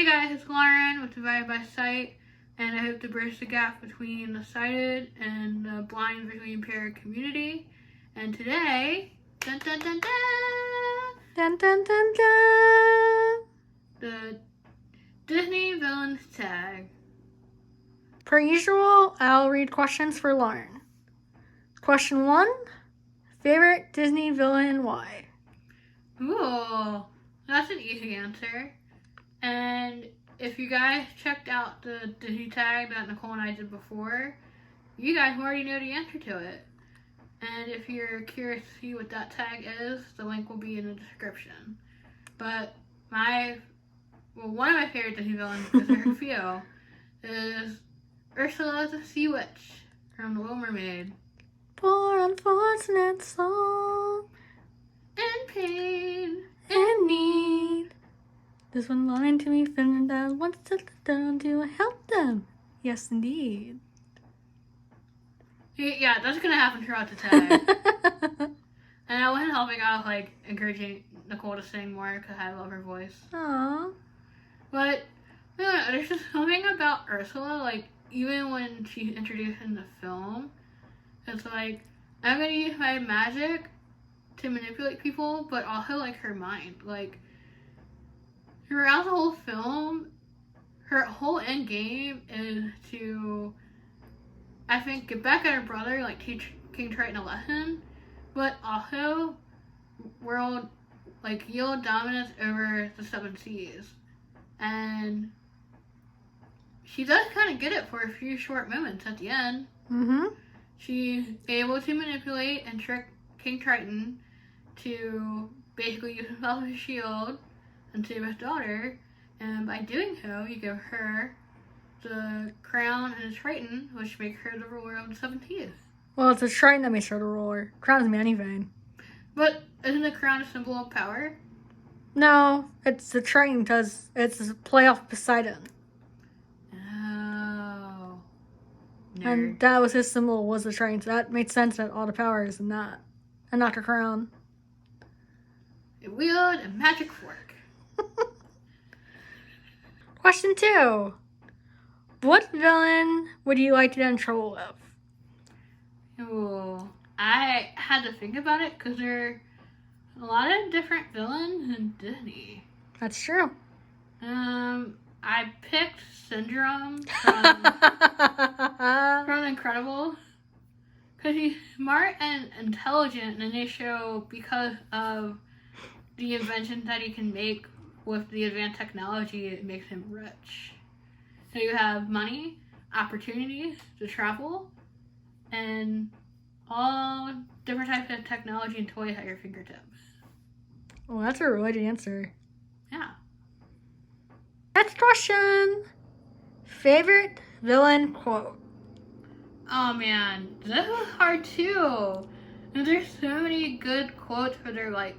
guys, it's Lauren with Divided by Sight, and I hope to bridge the gap between the sighted and the blind visually impaired community. And today, dun dun dun dun, Dun dun dun dun. the Disney Villains Tag. Per usual, I'll read questions for Lauren. Question 1, favorite Disney villain and why? Ooh, that's an easy answer. And if you guys checked out the Disney tag that Nicole and I did before, you guys already know the answer to it. And if you're curious to see what that tag is, the link will be in the description. But one of my favorite Disney villains, because there are a few, is Ursula the Sea Witch from The Little Mermaid. Poor unfortunate soul In pain. in need. There's one line to me feeling that wants to down to help them. Yes, indeed. Yeah, that's gonna happen throughout the tag. And I wasn't helping out, like, encouraging Nicole to sing more because I love her voice. Aww. But, yeah, there's just something about Ursula, like, even when she's introduced in the film, it's like, I'm gonna use my magic to manipulate people, but also, like, her mind. Like, throughout the whole film, her whole end game is to, I think, get back at her brother, like, teach King Triton a lesson, but also yield dominance over the Seven Seas. And she does kind of get it for a few short moments at the end. Mm-hmm. She's able to manipulate and trick King Triton to basically use himself as a shield and save his daughter. And by doing so, you give her the crown and the Triton, which makes her the ruler of the Seven Seas. Well, it's a Triton that makes her the ruler. Crown doesn't mean anything. But isn't the crown a symbol of power? No, it's the Triton because it's a play off Poseidon. Oh. Nerd. And that was his symbol, was the Triton. So that made sense that all the power is in that. And not the crown. It wield a magic fork. Question 2. What villain would you like to get in trouble with? Ooh, I had to think about it because there are a lot of different villains in Disney. That's true. I picked Syndrome from Incredible because he's smart and intelligent in this show because of the inventions that he can make with the advanced technology. It makes him rich. So you have money, opportunities to travel, and all different types of technology and toys at your fingertips. Well, that's a really good answer. Yeah. Next question. Favorite villain quote? Oh man, this was hard too. And there's so many good quotes where they're like,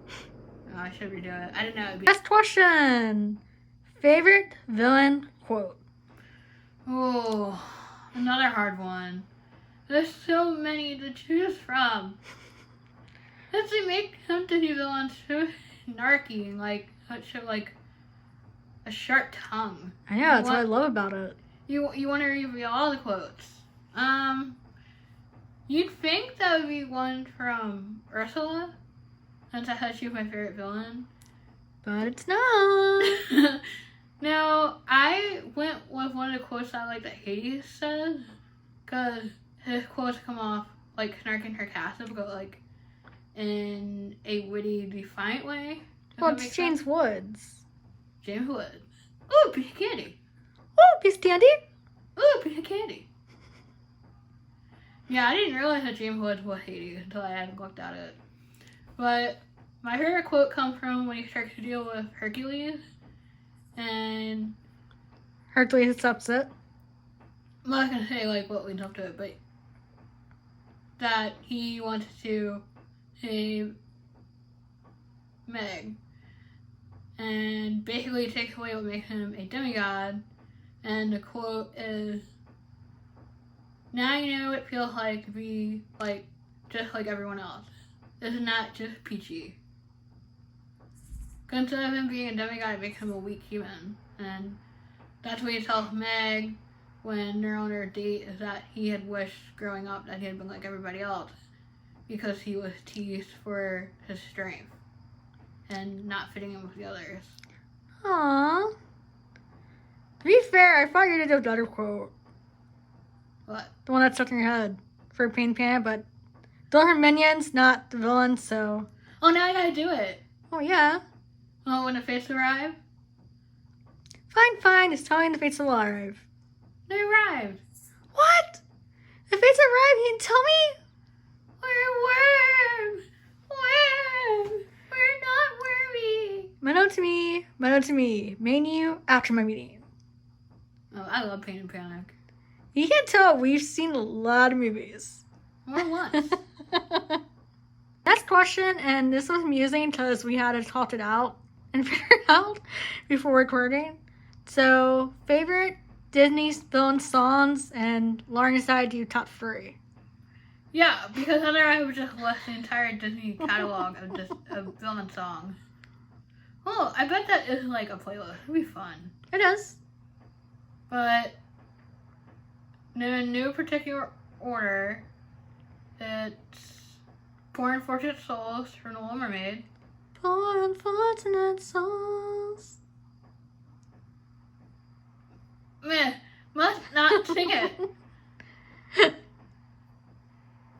oh, I should redo it. I didn't know it'd be. Next question. Favorite villain quote? Oh, another hard one. There's so many to choose from. Does it make some Disney villains so snarky and like a sharp tongue? I know, that's what I love about it. You want to reveal all the quotes. You'd think that would be one from Ursula, since I said she was my favorite villain. But it's not. Now, I went with one of the quotes I like that Hades says, because his quotes come off like snarky and sarcastic, but like in a witty, defiant way. Well, it's James Woods. James Woods. Ooh, piece of candy. Oh, piece of candy. Ooh, piece of candy. Yeah, I didn't realize that James Woods was Hades until I had looked at it. But my favorite quote comes from when he starts to deal with Hercules. And Hercules accepts it. I'm not going to say like what leads up to it, but that he wants to save Meg. And basically takes away what makes him a demigod. And the quote is, now you know what it feels like to be like just like everyone else. It's not just peachy. Instead of him being a demigod, it makes him a weak human. And that's what he tells Meg when they're on their date, is that he had wished growing up that he had been like everybody else because he was teased for his strength and not fitting in with the others. Aww. To be fair, I thought you did the other quote. What? The one that's stuck in your head for Pain Pan, but those are minions, not the villains, so. Oh, now I gotta do it. Oh, yeah. Oh, when the fates arrive? Fine, it's telling the fates alive. They arrived. What? The fates arrive, you didn't tell me? We're worms. Worms. We're not wormy. Meadow to me. Menu after my meeting. Oh, I love Pain and Panic. You can tell we've seen a lot of movies. More than once. Next question, and this was amusing because we had to talk it out and figure it out before recording. So, favorite Disney villain songs, and Lauren decided to do top 3. Yeah, because otherwise I would just list the entire Disney catalog of villain songs. Oh, I bet that is like a playlist. It'd be fun. It is. But in no particular order, it's Poor Unfortunate Souls from The Little Mermaid. Poor unfortunate souls. Meh, must not sing it.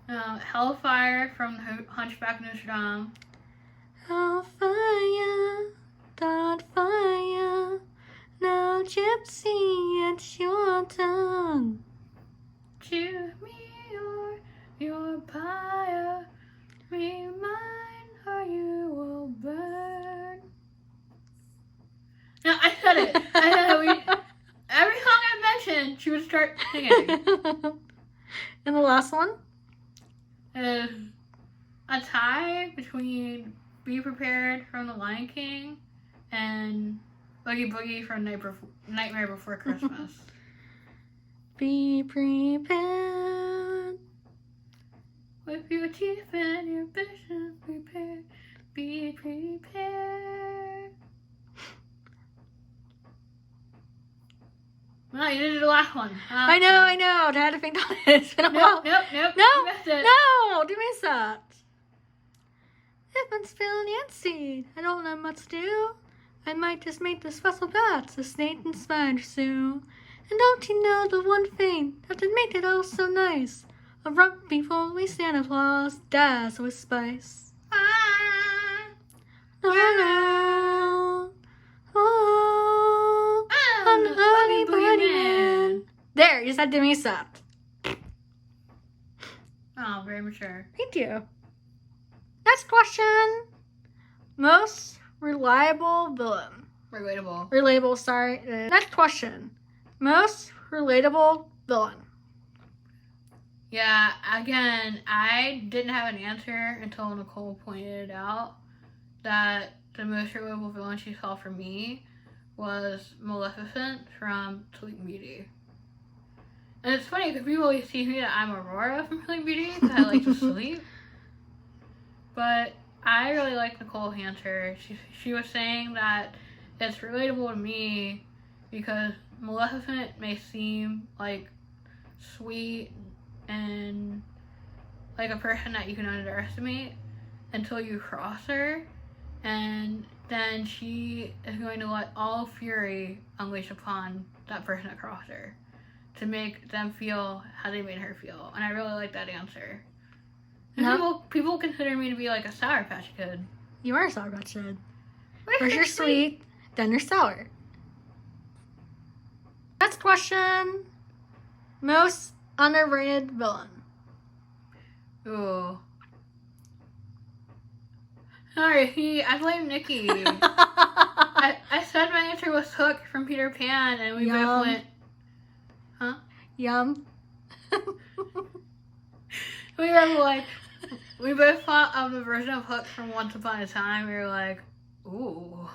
Hellfire from Hunchback of Notre Dame. Hellfire, dark fire, now gypsy, it's your turn. Choose me your pyre, be mine or you will burn. Now, I said it. Every song I mentioned, she would start singing. And the last one? Is a tie between Be Prepared from The Lion King and Boogie Boogie from Nightmare Before Christmas. Be prepared. With your teeth and your vision prepared, be prepared. No, you did the last one. I know. I had to think on it. It's been a while. Nope. No, You missed it. no, do miss that. If I'm feeling antsy, I don't know what to do. I might just make the special bats a snake and spider stew. And don't you know the one thing that would make it all so nice? A rumpy fully Santa Claus does with spice. No, no. Oh, I'm the Boogie Boogie Man. There, you said to me that. Oh, very mature. Thank you. Next question. Most reliable villain. Relatable. Sorry. Next question. Most relatable villain. Yeah, again, I didn't have an answer until Nicole pointed out that the most relatable villain she saw for me was Maleficent from Sleeping Beauty. And it's funny because people always see me that I'm Aurora from Sleeping Beauty because I like to sleep. But I really like Nicole's answer. She was saying that it's relatable to me because Maleficent may seem like sweet and like a person that you can underestimate until you cross her, and then she is going to let all fury unleash upon that person that crossed her to make them feel how they made her feel. And I really like that answer. And people consider me to be like a Sour Patch Kid. You are a Sour Patch Kid. First you're sweet, then you're sour. Next question. Most underrated villain. Ooh. Sorry, I blame Nikki. I said my answer was Hook from Peter Pan, and we both went, huh? Yum. We both thought of the version of Hook from Once Upon a Time. We were like, ooh.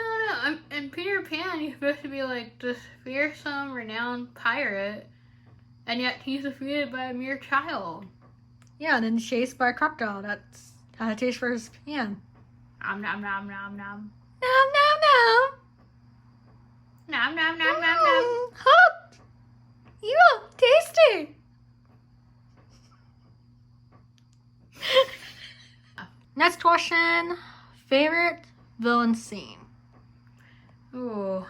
I don't know. In Peter Pan, he's supposed to be like this fearsome, renowned pirate, and yet he's defeated by a mere child. Yeah, and then chased by a crocodile. That's how it tastes for his pan. Nom nom nom nom nom. Nom nom nom. Nom nom nom nom nom. Hot. Ew, tasty. Next question. Favorite villain scene? Ooh.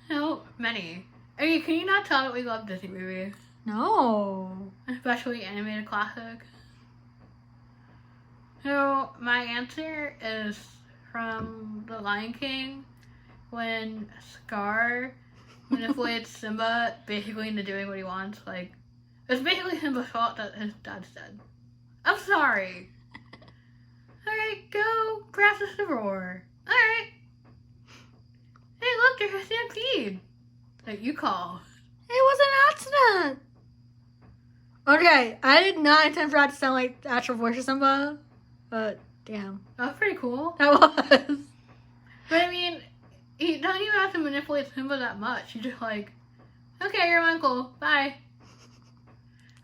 So many. I mean, can you not tell that we love Disney movies? No. Especially animated classics. So, my answer is from The Lion King, when Scar manipulates Simba basically into doing what he wants. Like, it's basically Simba's fault that his dad's dead. I'm sorry. Alright, go process the roar. Alright. Hey, look, there's a stampede that you call. It was an accident. Okay, I did not intend for that to sound like the actual voice of Simba, but damn. That was pretty cool. That was. But I mean, he doesn't even have to manipulate Simba that much. He's just like, okay, you're my uncle. Bye.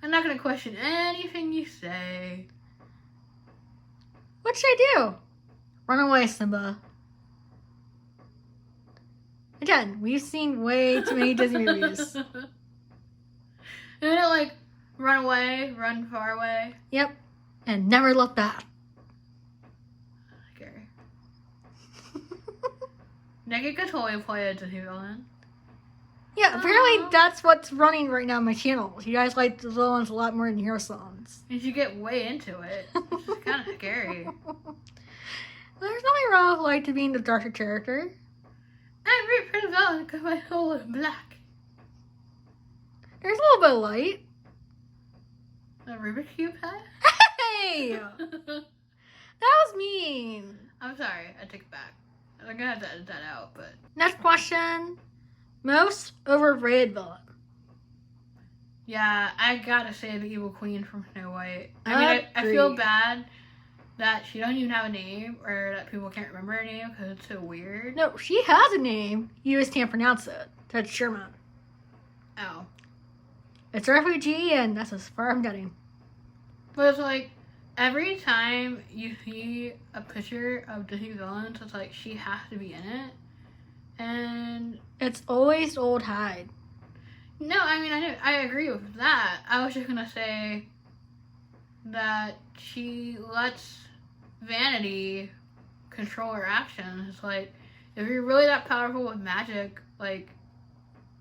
I'm not gonna question anything you say. What should I do? Run away, Simba. Again, we've seen way too many Disney movies. And then it like, run away, run far away. Yep. And never look back. Okay. Naked could totally play a Disney villain. Yeah, apparently that's what's running right now on my channel. You guys like the villains a lot more than hero songs. And you get way into it. It's kind of scary. There's nothing wrong with like to being the darker character. I'm root for the villain because my soul is black. There's a little bit of light. A Rubik's Cube hat? Hey! That was mean. I'm sorry, I take it back. I'm gonna have to edit that out, but... Next question. Most overrated villain. Yeah, I gotta say the evil queen from Snow White. I mean, I feel bad that she doesn't even have a name, or that people can't remember her name because it's so weird. No, she has a name. You just can't pronounce it. That's Sherman. Oh. It's a refugee, and that's as far as I'm getting. But it's like, every time you see a picture of Disney villains, it's like, she has to be in it. And... It's always old Hyde. No, I mean, I agree with that. I was just gonna say that she lets vanity control her actions. It's like, if you're really that powerful with magic, like,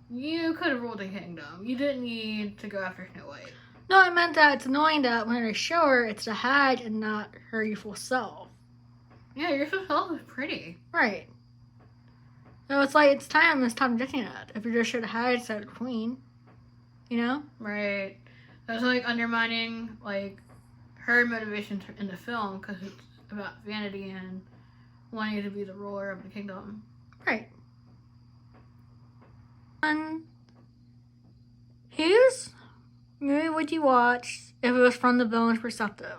you could have ruled the kingdom. You didn't need to go after Snow White. No, I meant that it's annoying that when they show her, it's the Hyde and not her youthful self. Yeah, your self is pretty. Right. So it's like, it's time ditching that. If you're just sure to Hyde instead of the queen. You know? Right. That's like undermining, like, her motivation in the film because it's about vanity and wanting to be the ruler of the kingdom. Right. Whose movie would you watch if it was from the villain's perspective?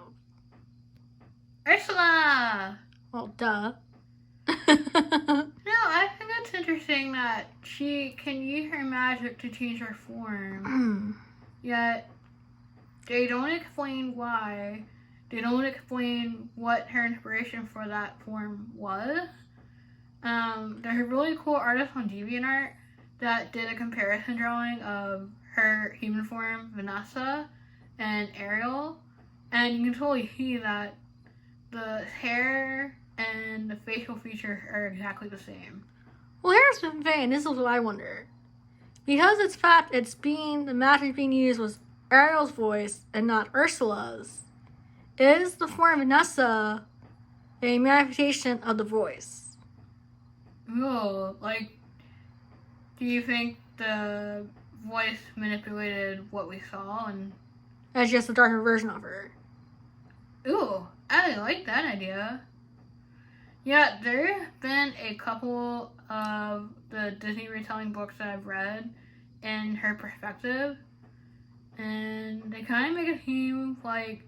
Ursula! Well, duh. No, I think it's interesting that she can use her magic to change her form. Yet, they don't explain why. They don't explain what her inspiration for that form was. There's a really cool artist on DeviantArt that did a comparison drawing of her human form, Vanessa, and Ariel. And you can totally see that the hair and the facial features are exactly the same. Well, here's the thing. This is what I wonder. Because the magic being used was Ariel's voice and not Ursula's, is the form of Vanessa a manifestation of the voice? Oh, like, do you think the voice manipulated what we saw and... As just a darker version of her. Ooh, I like that idea. Yeah, there have been a couple of the Disney retelling books that I've read in her perspective, and they kind of make it seem like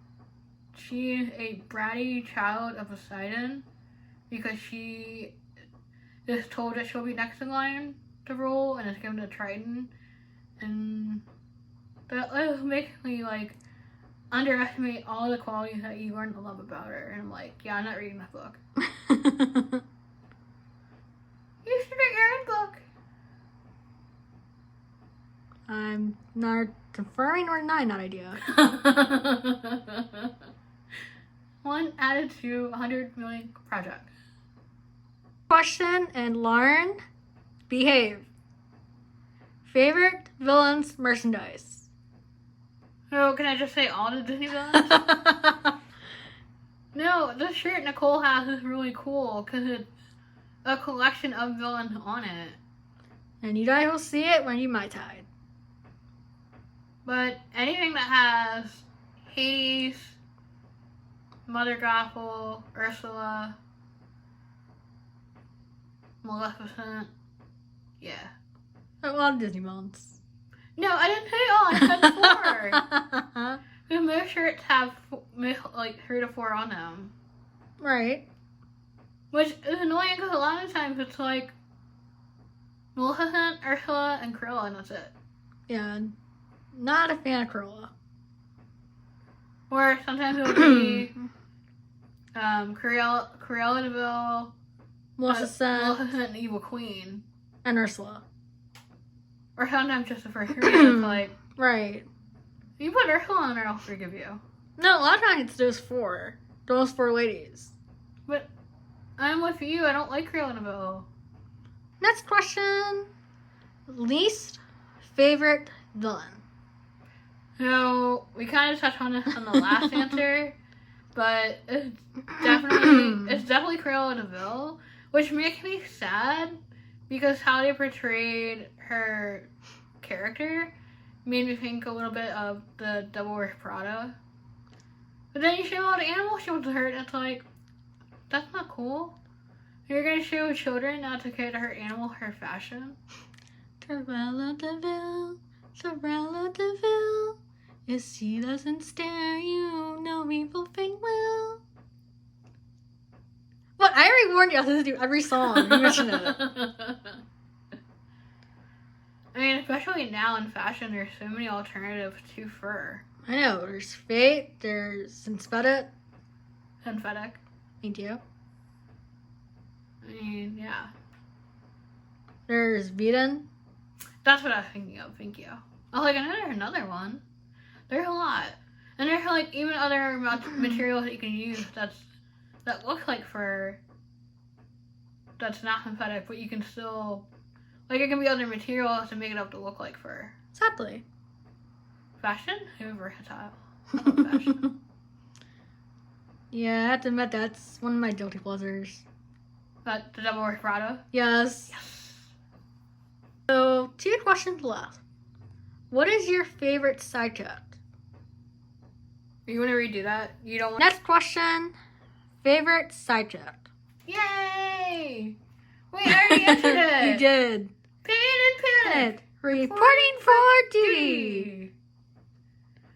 she is a bratty child of Poseidon because she is told that she'll be next in line to rule and is given to Triton, and that makes me like underestimate all the qualities that you learn to love about her. And I'm like, yeah, I'm not reading that book. You should read your own book. I'm not confirming or denying that idea. 1 added to 100 million project. Question and learn. Behave. Favorite villains merchandise. So, can I just say all the Disney villains? No, the shirt Nicole has is really cool because it's a collection of villains on it. And you guys will see it when you Mai Tide. But anything that has Hades, Mother Gothel, Ursula, Maleficent, yeah. A lot of Disney villains. No, I didn't say all. I said 4. Because most shirts have like 3 to 4 on them. Right. Which is annoying because a lot of times it's like Maleficent, Ursula, and Cruella, and that's it. Yeah. Not a fan of Cruella. Or sometimes it'll be Cruella DeVille, Maleficent, and Evil Queen. and Ursula. Or sometimes just the first 3. It's like, Right. you put Ursula on there, I'll forgive you. No, a lot of times it's those 4. Those 4 ladies. But I'm with you, I don't like Cruella DeVille. Next question. Least favorite villain. So, we kind of touched on this on the last answer, but it's definitely Cruella DeVille, which makes me sad because how they portrayed her character made me think a little bit of the Devil Wears Prada. But then you show all the animals she wants to hurt, and it's like, that's not cool. You're gonna show children not to care to hurt animal her fashion. Cruella DeVille, Cruella DeVille. If she doesn't stare, you know people think will. What? I already warned you I have to do every song. You mentioned it. I mean, especially now in fashion, there's so many alternatives to fur. I know. There's Fate. There's Synthetic. Synthetic. Thank you. I mean, yeah. There's Veden. That's what I was thinking of. Thank you. I was like, I know there's another one. There's a lot. And there's like even other materials that you can use that look like fur. That's not synthetic, but you can still, like, it can be other materials to make it up to look like fur. Exactly. Fashion? Who versatile. I love fashion. Yeah, I have to admit that's one of my guilty pleasures. But the Devil Wears Prada? Yes. Yes. So, 2 questions left. What is your favorite side cut? You want to redo that? You don't want... Next question. Favorite side cut? Yay! Wait, I already answered it! You did. Panic! Reporting for duty.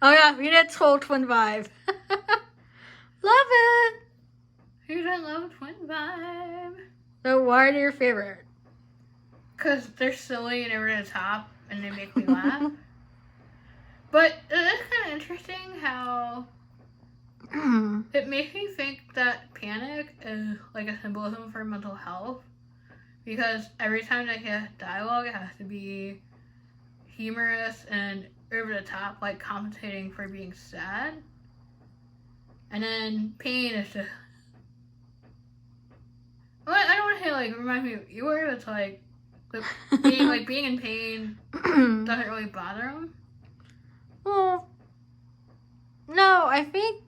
Oh yeah, we did Total Twin Vibe. Love it. Who doesn't love Twin Vibe? So why are they your favorite? Because they're silly and over the top and they make me laugh. But it's kind of interesting how it makes me think that panic is like a symbolism for mental health. Because every time they get dialogue, it has to be humorous and over the top, like compensating for being sad. And then pain is just... I don't want to say like remind me of Eeyore, it's like being in pain doesn't really bother him. Well, no, I think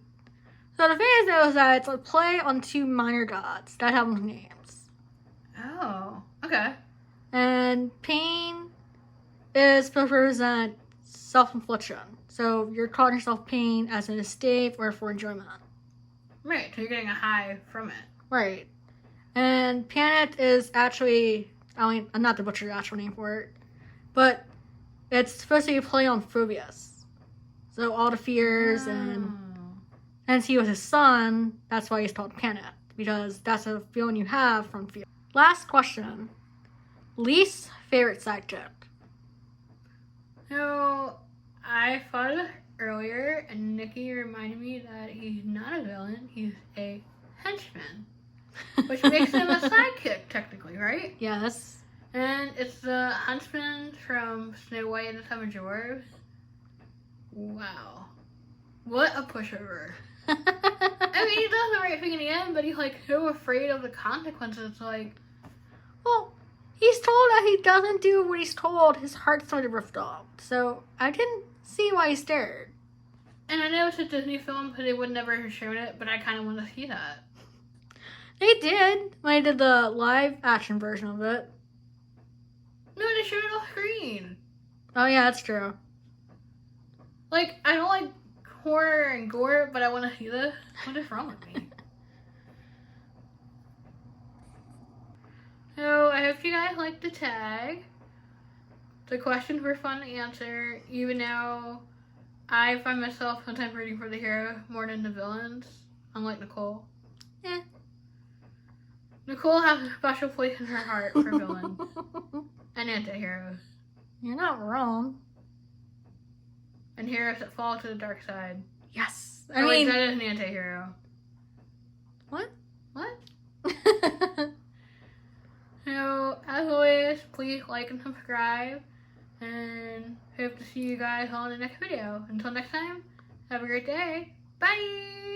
so. The thing is though is that it's a play on 2 minor gods that have names. Oh, okay. And pain is supposed to represent self-infliction. So you're causing yourself pain as an escape or for enjoyment. Right, so you're getting a high from it. Right. And panic is actually, I'm not to butcher the actual name for it, but it's supposed to be a play on phobias. So all the fears and he was his son, that's why he's called Panic, because that's a feeling you have from fear. Last question. Least favorite side joke. So, I thought earlier, and Nikki reminded me that he's not a villain, he's a henchman. Which makes him a sidekick, technically, right? Yes. And it's the huntsman from Snow White and the Seven Dwarfs. Wow. What a pushover. I mean, he does the right thing in the end, but he's like so afraid of the consequences. Like, Well, he's told that he doesn't do what he's told, his heart's going to ripped off. So I didn't see why he stared. and I know it's a Disney film, so they would never have shown it, but I kind of want to see that. They did when they did the live action version of it. No, they showed it off screen. Oh yeah, that's true. Like, I don't like horror and gore, but I want to see this. What is wrong with me? So, I hope you guys liked the tag. The questions were fun to answer, even though I find myself sometimes rooting for the hero more than the villains, unlike Nicole. Eh. Nicole has a special place in her heart for villains and anti-heroes. You're not wrong. And heroes that fall to the dark side. Yes. I mean, that is an anti-hero. What? What? So, as always, please like and subscribe. And hope to see you guys on the next video. Until next time, have a great day. Bye!